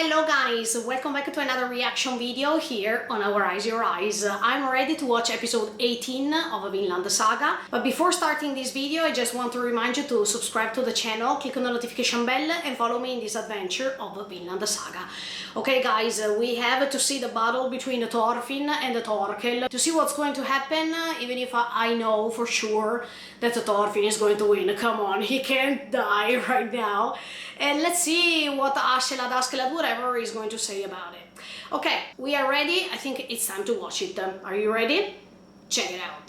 Hello guys, welcome back to another reaction video here on Our Eyes Your Eyes. I'm ready to watch episode 18 of Vinland Saga, but before starting this video I just want to remind you to subscribe to the channel, click on the notification bell and follow me in this adventure of Vinland Saga. Okay guys, we have to see the battle between Thorfinn and Thorkel to see what's going to happen, even if I know for sure that Thorfinn is going to win. Come on, he can't die right now. And let's see what Askelad, whatever is going to say about it. Okay, we are ready. I think it's time to watch it. Are you ready? Check it out.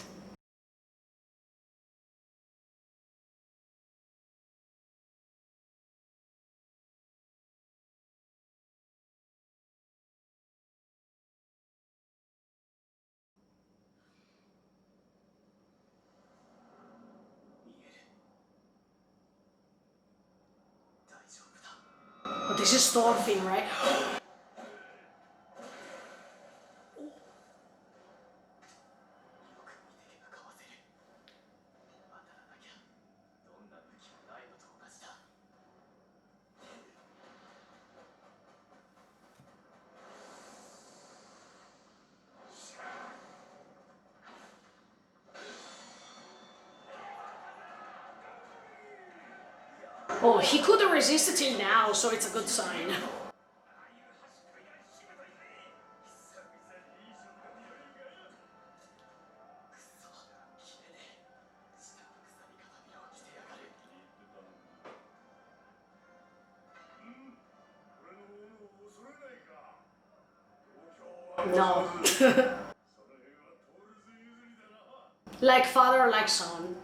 Oh, this is Thorfinn, right? Oh, he couldn't resist it till now, so it's a good sign. No. Like father, like son.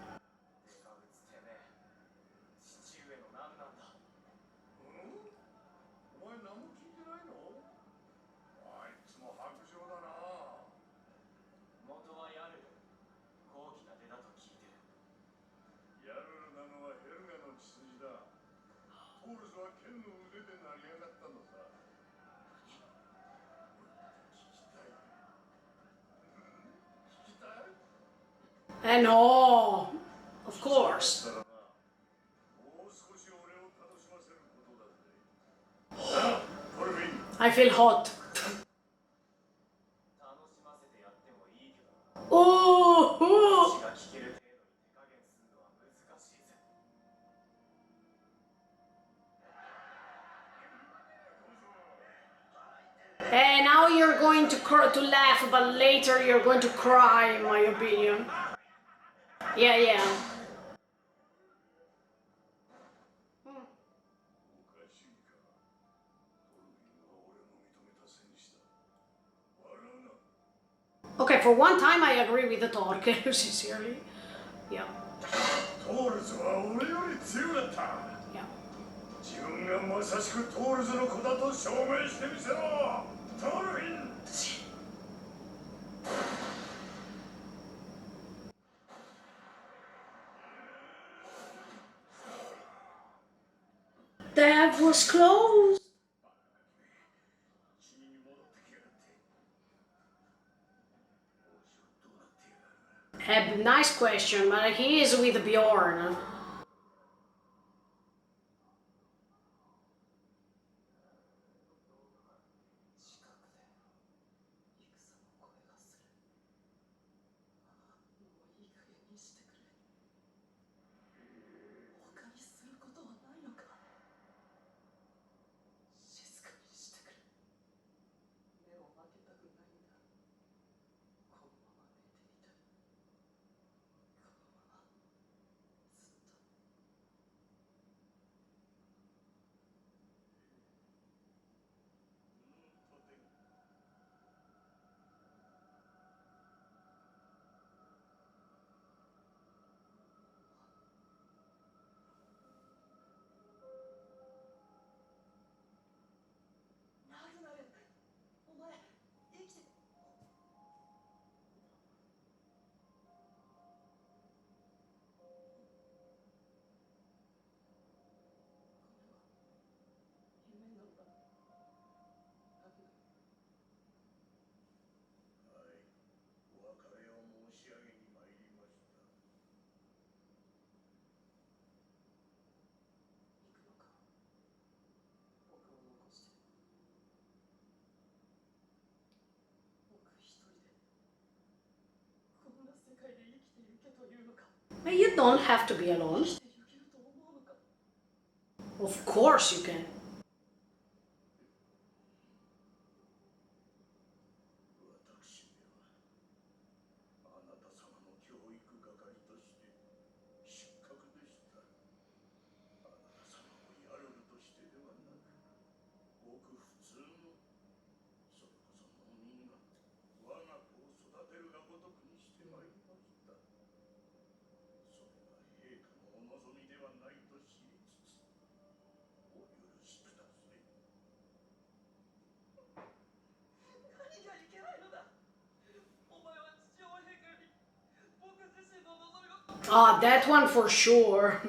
And oh, of course. I feel hot. Oh, and now you're going to laugh, but later you're going to cry, in my opinion. Yeah. Okay, for one time I agree with the Thorkel, sincerely. Yeah. That was close. A nice question, but he is with Bjorn. But you don't have to be alone. Of course you can. Ah, that one for sure.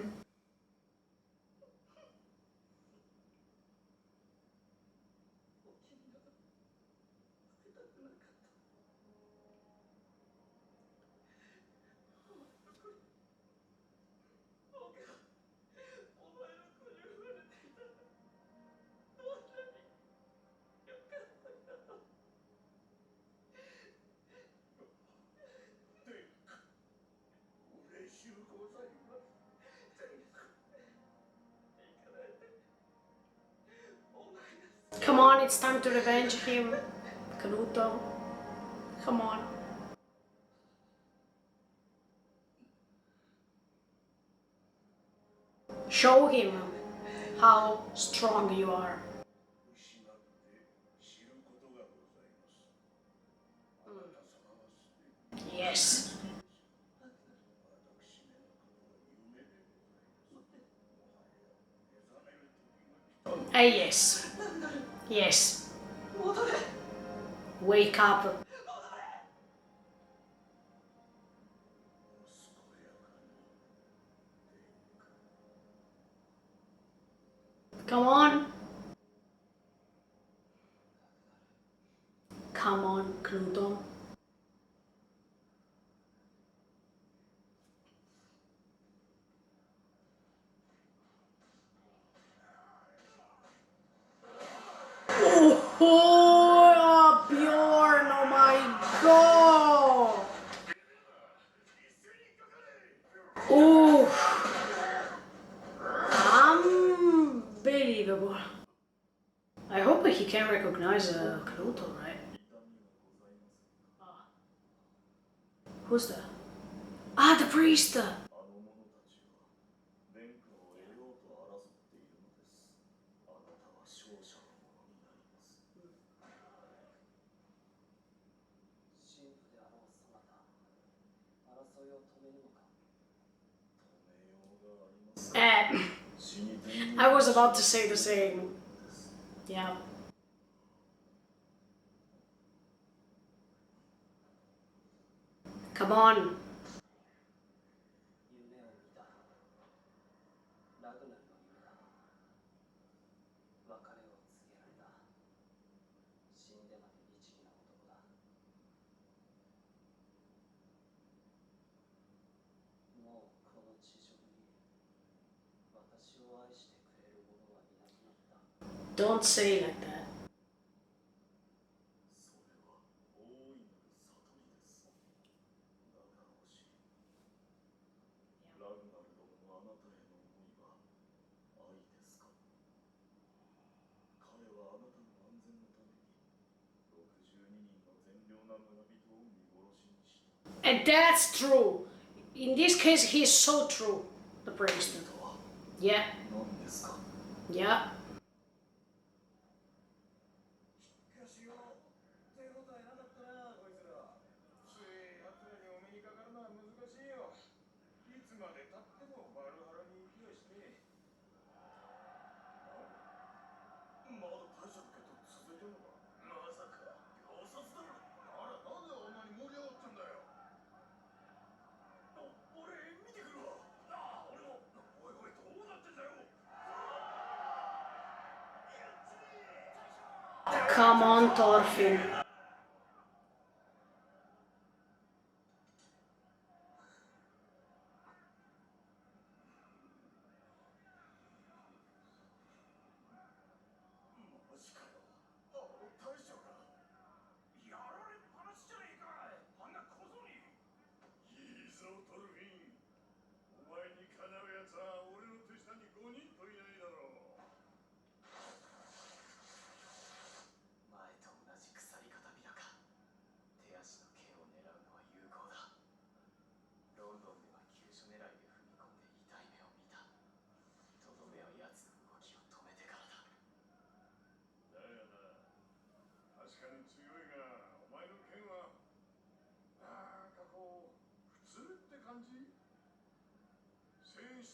Come on, it's time to revenge him, Kanuto. Come on. Show him how strong you are. Yes. Yes. Yes. Wake up. Come on. Come on, Kanuto. Oh, Bjorn, oh my god! Oh, unbelievable. I hope he can recognize Kanuto, right? Who's that? Ah, the priest! Uh, I was about to say the same. Yeah. Come on. Don't say like that. And that's true. In this case, he's so true. The priest. Yeah. Yeah. Come on, Thorfinn.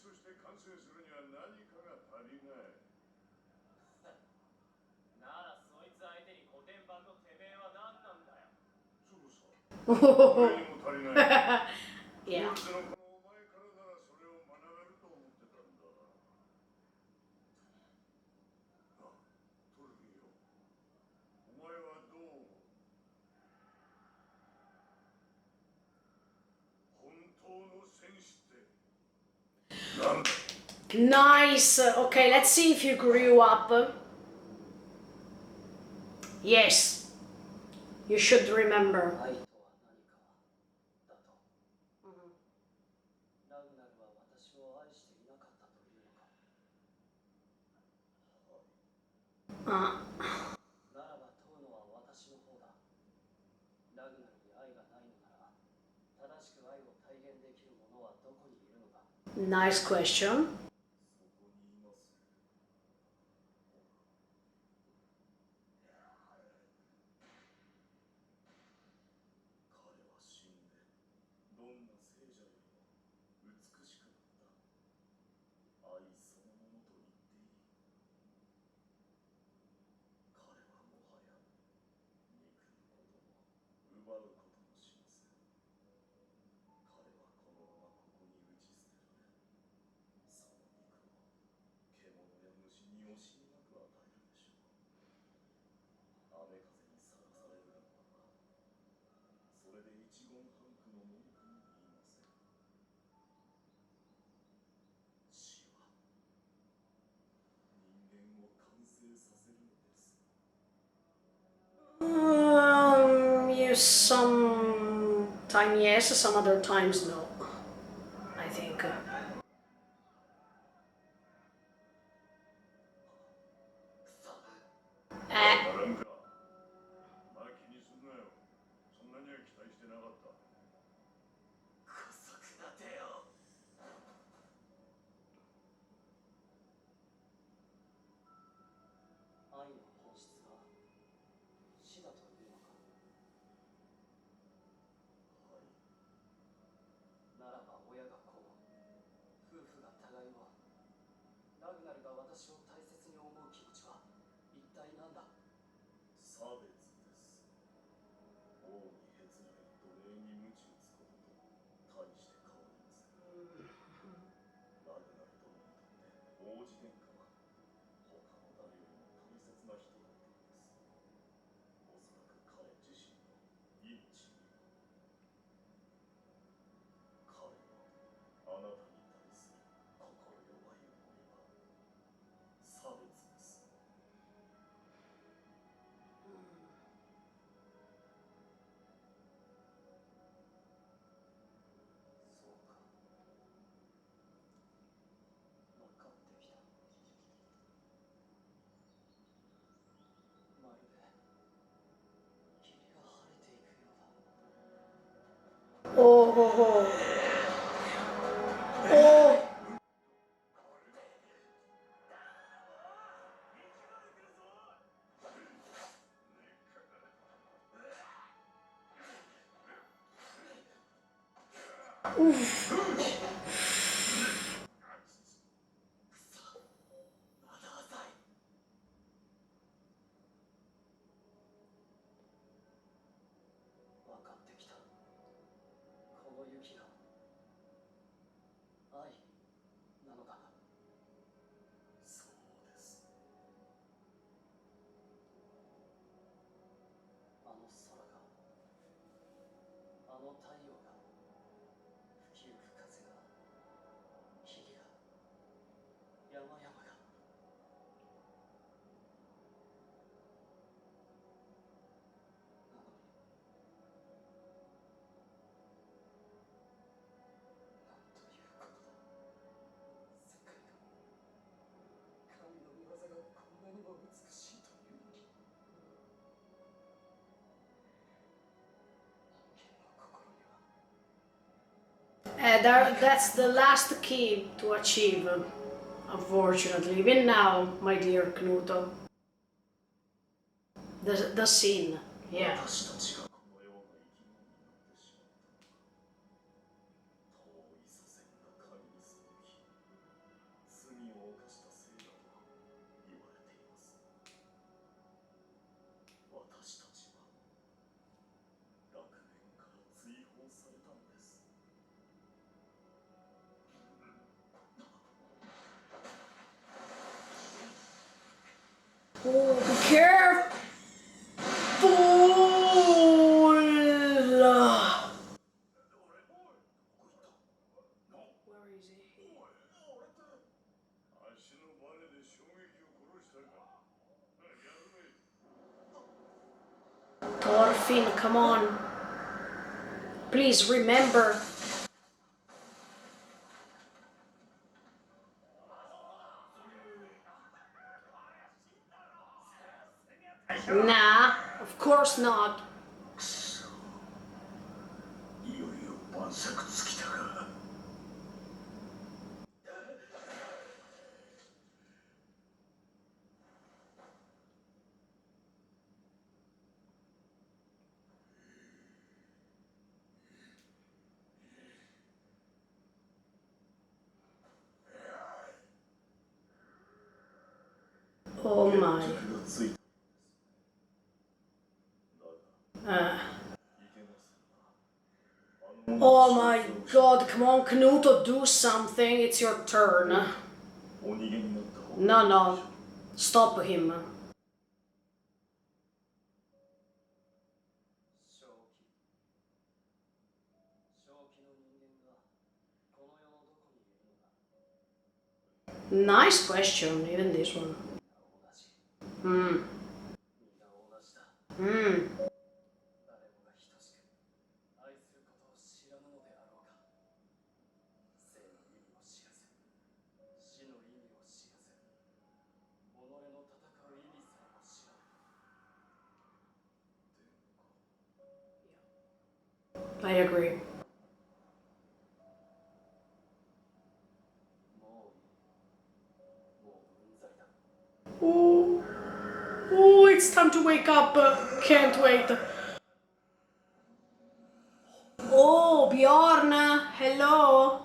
として完成するには何かが足りない。ならそいつ相手に古典版のてめえは何なんだよ。そうさ。俺にも足りない。いや。こいつのこのお前からならそれを学べると思ってたんだ。あ、トルフィーよ。お前はどう思う？本当の戦士ってなんだ？ Nice. Okay, let's see if you grew up. Yes, you should remember. 愛とは何かだと。ラグナルは私を愛していなかったというのか。ならば問うのは私の方だ。ラグナルに愛がないのなら、正しく愛を体現できる者はどこにいるのだ。 Nice question. そこにいます。彼は死んで、どんな聖者よりも美しくなった。愛そのものと言っていい。彼はもはや憎むことも奪うこともしません。彼はこのままここに打ち捨てられ、その肉を獣や虫に惜しみなく与えるでしょう。雨風にさらされるがまま、それで一言半句の文句も言いません。死は人間を完成させるのです。You sometime yes, some other times no. I think. ならんか。まあ気にすんなよ。そんなには期待してなかった。姑息な手よ。愛の本質は死だというのか。はい。ならば親が子を、夫婦が互いを、ラグナルが私を大切に思う気持ちは一体何だ。差別です。王にへつらい奴隷に鞭打つことと大して変わりません。ラグナル殿にとって王子殿下は他の誰よりも大切な人だったのです。おそらく彼自身の命にも。彼のあなたに対する心弱い思いは差別です。そうか。分かってきた。まるで霧が晴れていくようだ。Oh, oh, oh. Oh. Oof. まだ浅い。分かってきた。この雪が愛なのだな。そうです。あの空が、あの太陽が、吹きゆく風が、霧が、山々が。なのに、なんということだ。世界が、神の御業がこんなにも美しいというのに。人間の心には。That's the last key to achieve, unfortunately. Even now, my dear Knuto. The scene, yeah. 私たちがこのような生き物になってしまったのは、遠い祖先が神に背き、Finn, come on. Please remember. Nah, of course not. いよいよ晩酌尽きたか。Oh my. 決着がついた。だが、 Uh. いけませんな。Oh my god, come on, Knuto, do something. It's your turn. お逃げになった方 No, no. Stop him. 正気の人間がこの世のどこにいるのだ。 Nice question, even this one. 同じ。 Hmm. みんな同じだ。 Hmm. 誰もが等しく愛することを知らぬのであろうか。生の意味を知らず、死の意味を知らず、己の戦う意味さえも知らぬ。 I agree. もういい。もううんざりだ。 Oh. Oh, it's time to wake up. Can't wait. Oh, Bjorn. Hello.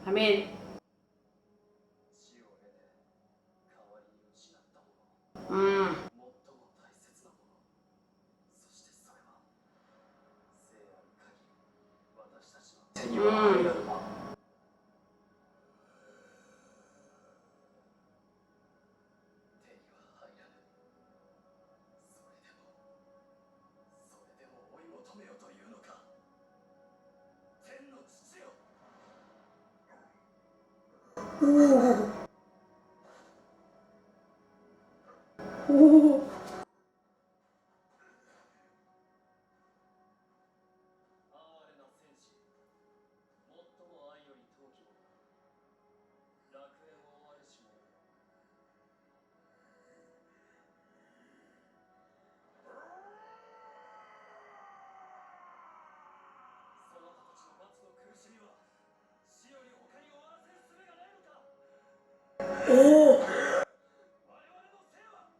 I mean, 死を得て代わりに失ったもの。 mm, 最も大切なもの。そしてそれは生ある限り私たちの手には入らぬもの。 手には入らぬ。それでも追い求めよというのか。天の父よ。 ooh. Ooh. 哀れな戦士。最も愛より尊きもの。楽園を追われし者よ。 そなたたちの罰と苦しみは死より他に終わらせる術がないのか。 Oh. 我々の生は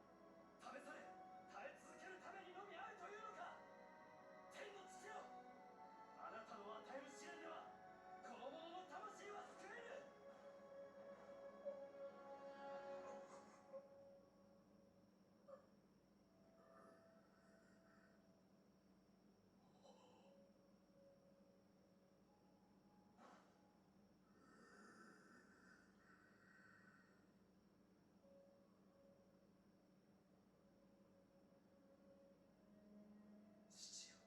試され耐え続けるためにのみあるというのか。天の父よ。あなたの与える試練ではこの者の魂は救える。 父よ。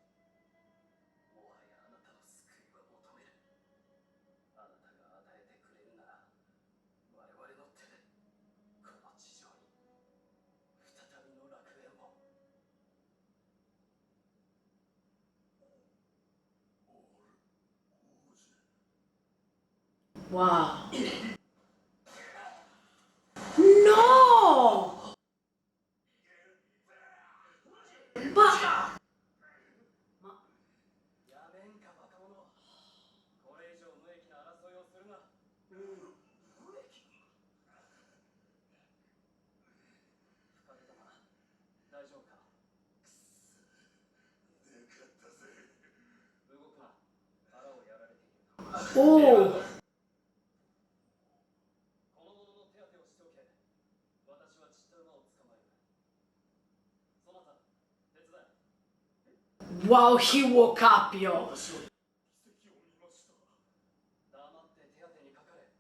もはやあなたの救いは求める。あなたが与えてくれるなら我々の手でこの地上に再びの楽園を。 Wow. No! But やめんかバカ者。これ以上無益な争いをするな。無益。深手玉、大丈夫か。動くな。腹をやられている。 oh. この者の手当てをしておけ。私は散った馬を捕まえる。そなた、手伝え。 Wow, he woke up, yo. 私は奇跡を見ました。黙って手当てにかかれ。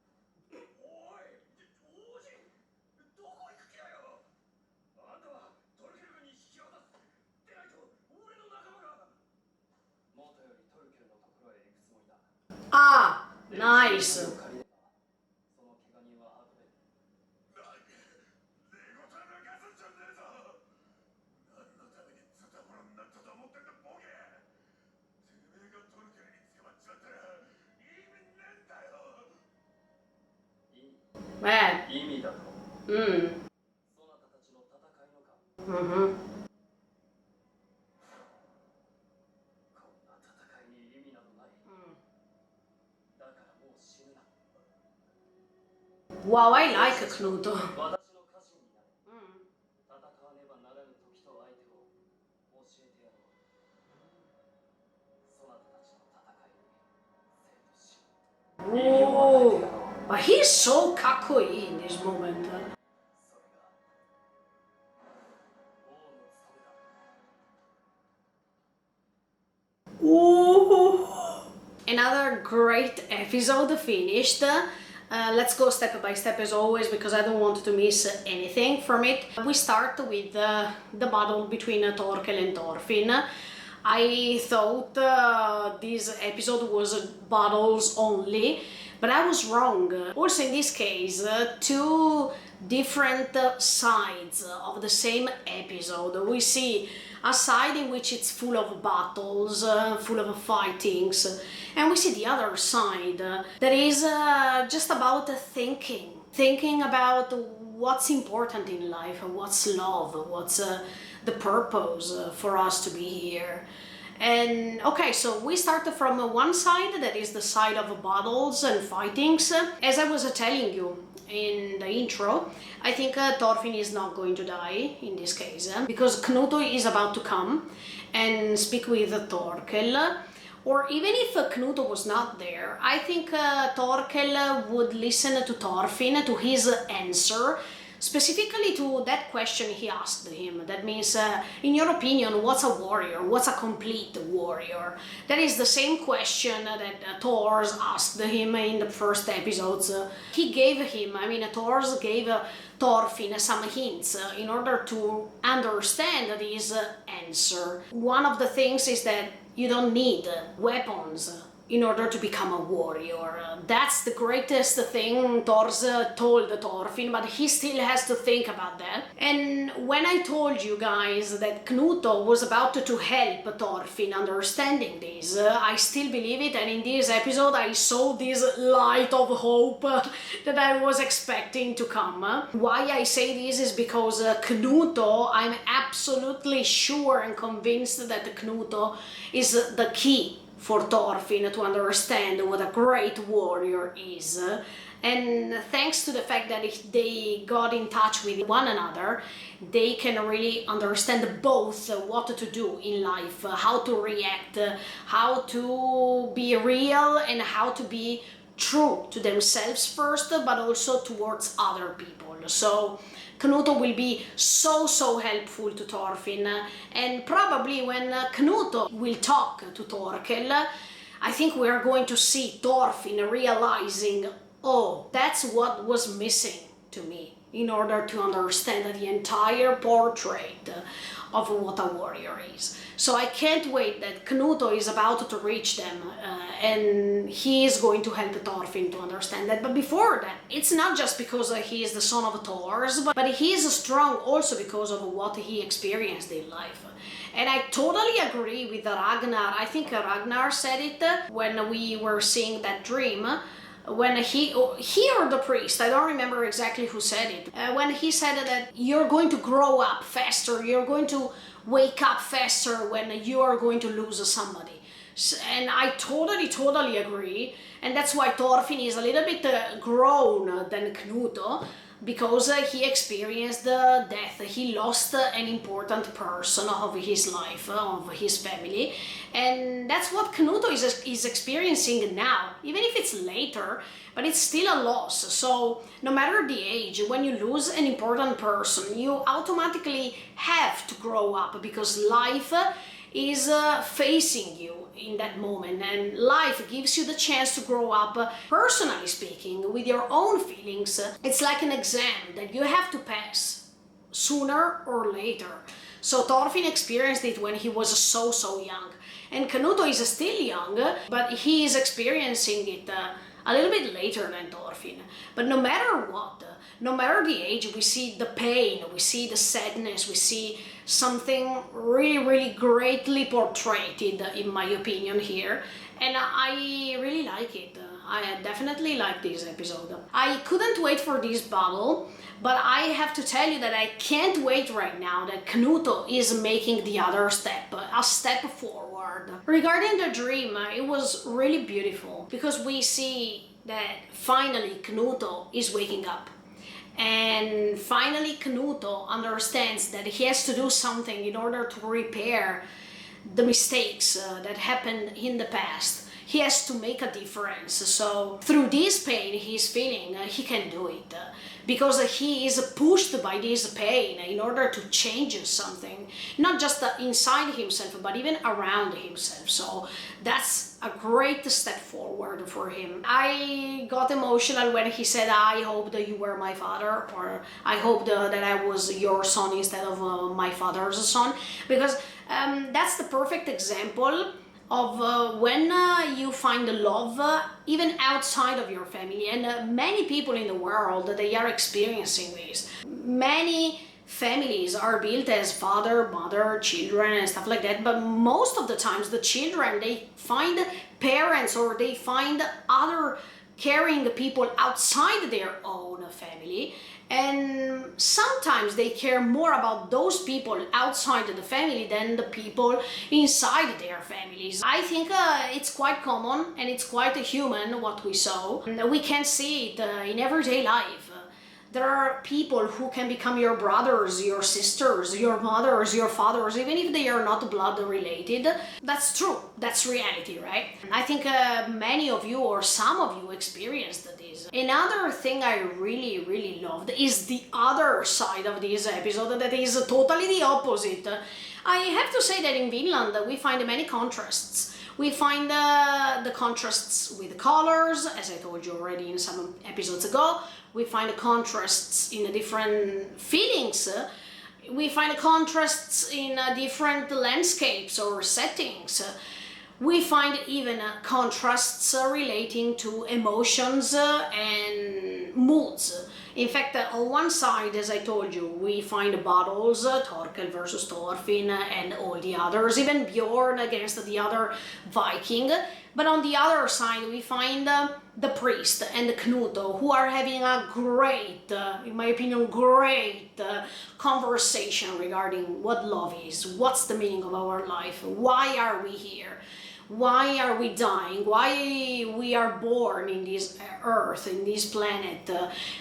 おい、王子、どこ行く気だよ。あんたはトルケル軍に引き渡す。でないと俺の仲間が。もとよりトルケルのところへ行くつもりだ。 Ah, nice. その怪我人は運べ。寝言抜かすんじゃねえぞ。何のためにズタボロそなたたちの戦いのか。 Mm-hmm. こんな戦いに意味などない。だからもう死ぬな。 Wow, I like Knuto. 私の家臣になれ。戦わねばならぬ時と相手を教えてやろう。そなたたちの戦いに生と死。 Whoa. But he's so kakoi in this moment. それが王の務めだ。 Ooh. Another great episode finished. Let's go step by step as always because I don't want to miss anything from it. We start with the battle between Torkel and Thorfinn. I thought this episode was battles only, but I was wrong. Also in this case, two different sides of the same episode. We see a side in which it's full of battles, full of fightings, and we see the other side that is just about thinking about what's important in life, what's love, what's the purpose for us to be here. And okay, so we start from one side, that is the side of battles and fightings. As I was telling you in the intro, I think Thorfinn is not going to die in this case, because Knuto is about to come and speak with Thorkel. Or even if Knuto was not there, I think Thorkel would listen to Thorfinn, to his answer, specifically to that question he asked him. That means, in your opinion, what's a warrior? What's a complete warrior? That is the same question that Thors asked him in the first episodes. He gave him, Thors gave Thorfinn some hints in order to understand this answer. One of the things is that you don't need weapons in order to become a warrior. That's the greatest thing Thors told Thorfinn, but he still has to think about that. And when I told you guys that Knuto was about to help Thorfinn understanding this, I still believe it, and in this episode I saw this light of hope that I was expecting to come. Why I say this is because Knuto, I'm absolutely sure and convinced that Knuto is the key for Thorfinn to understand what a great warrior is. And thanks to the fact that they got in touch with one another, they can really understand both what to do in life, how to react, how to be real, and how to be true to themselves first, but also towards other people. So Knuto will be so helpful to Thorfinn, and probably when Knuto will talk to Thorkel, I think we are going to see Thorfinn realizing, oh, that's what was missing to me in order to understand the entire portrait of what a warrior is. So I can't wait that Knuto is about to reach them and he is going to help Thorfinn to understand that. But before that, it's not just because he is the son of Thors, but he is strong also because of what he experienced in life. And I totally agree with Ragnar. I think Ragnar said it when we were seeing that dream. When he or the priest, I don't remember exactly who said it, when he said that you're going to grow up faster, you're going to wake up faster when you are going to lose somebody. And I totally agree, and that's why Thorfinn is a little bit grown than Knuto, because he experienced death. He lost an important person of his life, of his family, and that's what Knuto is experiencing now, even if it's later, but it's still a loss. So no matter the age, when you lose an important person, you automatically have to grow up, because life is facing you in that moment, and life gives you the chance to grow up, personally speaking, with your own feelings. It's like an exam that you have to pass sooner or later. So Thorfinn experienced it when he was so young, and Knuto is still young, but he is experiencing it a little bit later than Thorfinn. But no matter what, no matter the age, we see the pain, we see the sadness, we see something really greatly portrayed, in my opinion, here, and I really like it. I definitely like this episode. I couldn't wait for this battle, but I have to tell you that I can't wait right now that Knuto is making the other step, a step forward. Regarding the dream, it was really beautiful because we see that finally Knuto is waking up. And finally Knuto understands that he has to do something in order to repair the mistakes that happened in the past. He has to make a difference. So through this pain he's feeling, he can do it. Because he is pushed by this pain in order to change something. Not just inside himself, but even around himself. So that's a great step forward for him. I got emotional when he said, I hope that you were my father, or I hope that I was your son instead of my father's son. Because that's the perfect example of when you find love even outside of your family, and many people in the world, they are experiencing this. Many families are built as father, mother, children and stuff like that, but most of the times the children, they find parents or they find other caring people outside their own family, and sometimes they care more about those people outside the family than the people inside their families. I think it's quite common and it's quite human what we saw. We can see it in everyday life. There are people who can become your brothers, your sisters, your mothers, your fathers, even if they are not blood related. That's true. That's reality, right? I think many of you or some of you experienced this. Another thing I really loved is the other side of this episode that is totally the opposite. I have to say that in Vinland we find many contrasts. We find the contrasts with colors, as I told you already in some episodes ago. We find contrasts in different feelings. We find contrasts in different landscapes or settings. We find even contrasts relating to emotions and moods. In fact, on one side, as I told you, we find battles, Thorkel versus Thorfinn and all the others, even Bjorn against the other Viking. But on the other side, we find the priest and Knuto, who are having a great, in my opinion, great conversation regarding what love is, what's the meaning of our life, why are we here, why are we dying, why we are born in this earth, in this planet.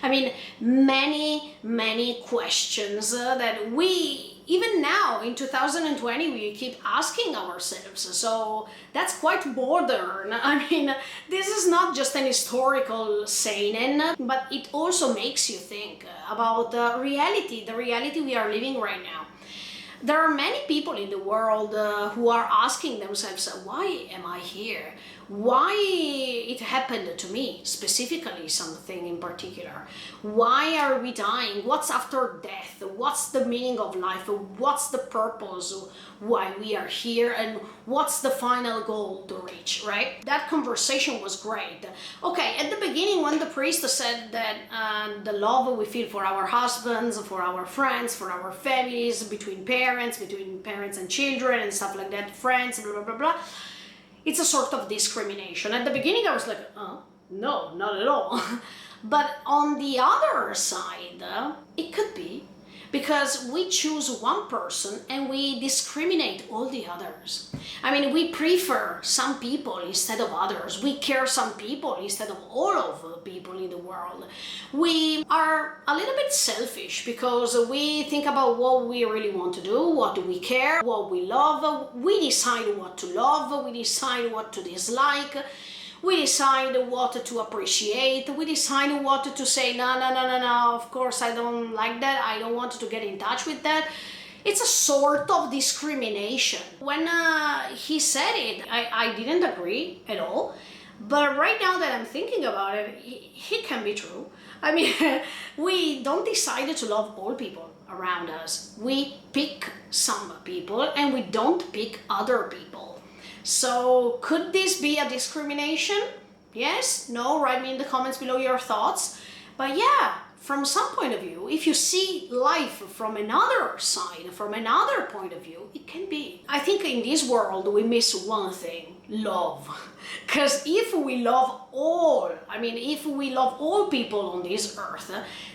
I mean, many questions that we, even now in 2020, we keep asking ourselves. So that's quite modern. I mean, this is not just an historical seinen, but it also makes you think about reality, the reality we are living right now. There are many people in the world who are asking themselves, why am I here? Why it happened to me, specifically something in particular? Why are we dying? What's after death? What's the meaning of life? What's the purpose? Why we are here? And what's the final goal to reach, right? That conversation was great. Okay, at the beginning when the priest said that the love we feel for our husbands, for our friends, for our families, between parents and children and stuff like that, friends, blah, blah, blah, blah, it's a sort of discrimination. At the beginning I was like, oh, no, not at all. But on the other side, it could be, because we choose one person and we discriminate all the others. I mean, we prefer some people instead of others. We care some people instead of all of the people in the world. We are a little bit selfish because we think about what we really want to do, what do we care, what we love. We decide what to love, we decide what to dislike. We decide what to appreciate, we decide what to say, no, of course I don't like that, I don't want to get in touch with that. It's a sort of discrimination. When he said it, I didn't agree at all, but right now that I'm thinking about it, it can be true. I mean, we don't decide to love all people around us. We pick some people and we don't pick other people. So could this be a discrimination? Yes? No? Write me in the comments below your thoughts. But yeah, from some point of view, if you see life from another side, from another point of view, it can be. I think in this world we miss one thing: love. Because if we love all, if we love all people on this earth,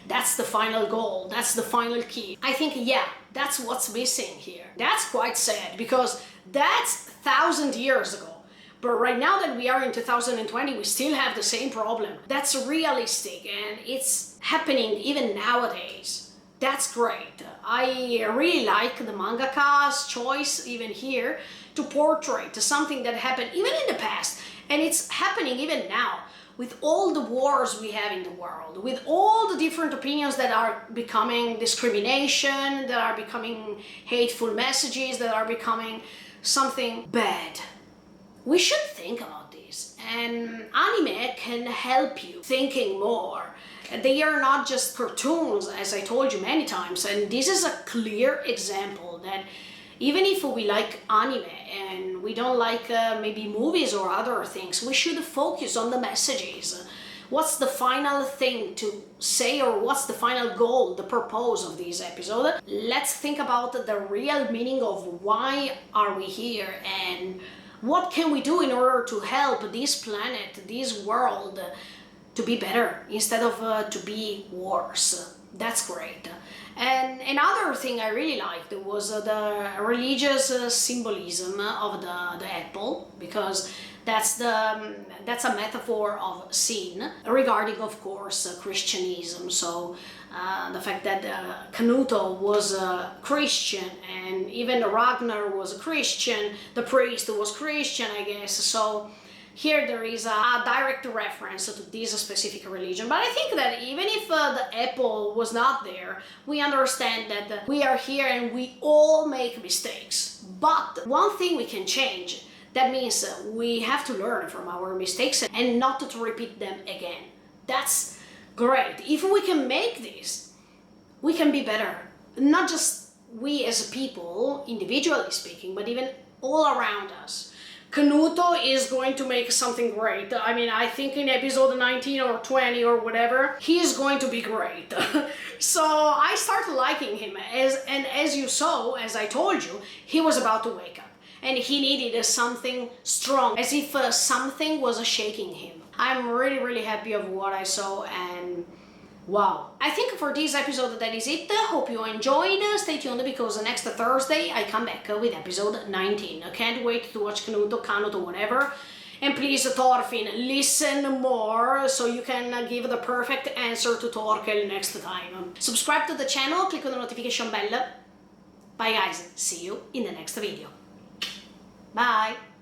that's the final goal, that's the final key. I think, yeah, that's what's missing here. That's quite sad, because that's 1,000 years ago. But right now that we are in 2020, we still have the same problem. That's realistic, and it's happening even nowadays. That's great. I really like the mangaka's choice even here to portray something that happened even in the past, and it's happening even now, with all the wars we have in the world, with all the different opinions that are becoming discrimination, that are becoming hateful messages, that are becoming something bad. We should think about this, and anime can help you thinking more. They are not just cartoons, as I told you many times, and this is a clear example that even if we like anime and we don't like maybe movies or other things, we should focus on the messages. What's the final thing to say, or what's the final goal, the purpose of this episode? Let's think about the real meaning of why are we here, and what can we do in order to help this planet, this world, to be better instead of to be worse. That's great. And another thing I really liked was the religious symbolism of the apple, because that's a metaphor of sin, regarding, of course, Christianism. So the fact that Canuto was a Christian, and even Ragnar was a Christian, the priest was Christian, I guess. So here there is a direct reference to this specific religion. But I think that even if the apple was not there, we understand that we are here and we all make mistakes. But one thing we can change, that means we have to learn from our mistakes and not to repeat them again. That's great. If we can make this, we can be better. Not just we as people, individually speaking, but even all around us. Canuto is going to make something great. I think in episode 19 or 20 or whatever, he is going to be great. So I started liking him, and as you saw, as I told you, he was about to wake up. And he needed something strong, as if something was shaking him. I'm really, really happy of what I saw, and wow. I think for this episode that is it. Hope you enjoyed. Stay tuned, because next Thursday I come back with episode 19. I can't wait to watch Canuto, whatever. And please, Thorfinn, listen more so you can give the perfect answer to Torkel next time. Subscribe to the channel, click on the notification bell. Bye guys, see you in the next video. Bye!